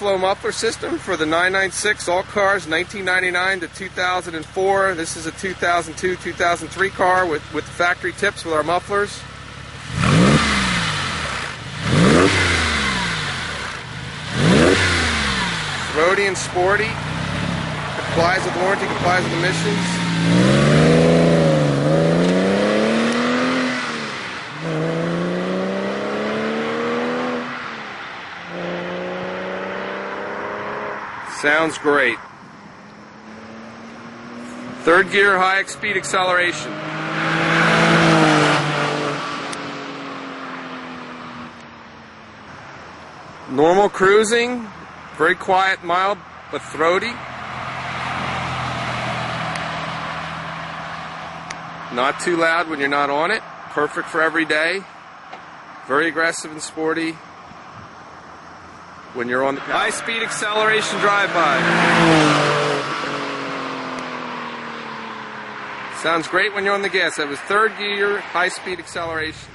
Maxflo muffler system for the 996 all cars 1999 to 2004. This is a 2002-2003 car with factory tips with our mufflers. Throaty and sporty. Complies with warranty, complies with emissions. Sounds great. Third gear, high speed acceleration. Normal cruising, very quiet, mild, but throaty. Not too loud when you're not on it. Perfect for every day. Very aggressive and sporty when you're on the high speed acceleration drive-by. Sounds great when you're on the gas. That was third gear, high speed acceleration.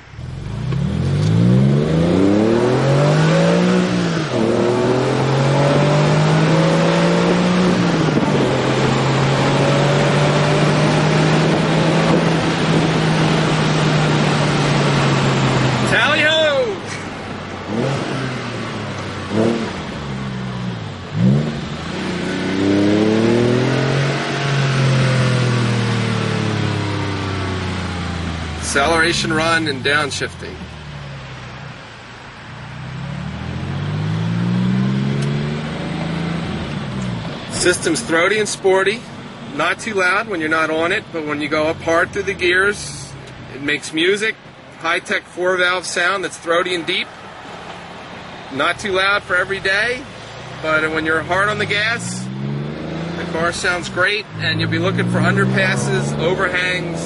Acceleration, run, and downshifting. System's throaty and sporty, not too loud when you're not on it, but when you go up hard through the gears, it makes music, high-tech 4-valve sound that's throaty and deep. Not too loud for every day, but when you're hard on the gas, the car sounds great, and you'll be looking for underpasses, overhangs,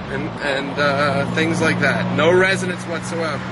and things like that. No resonance whatsoever.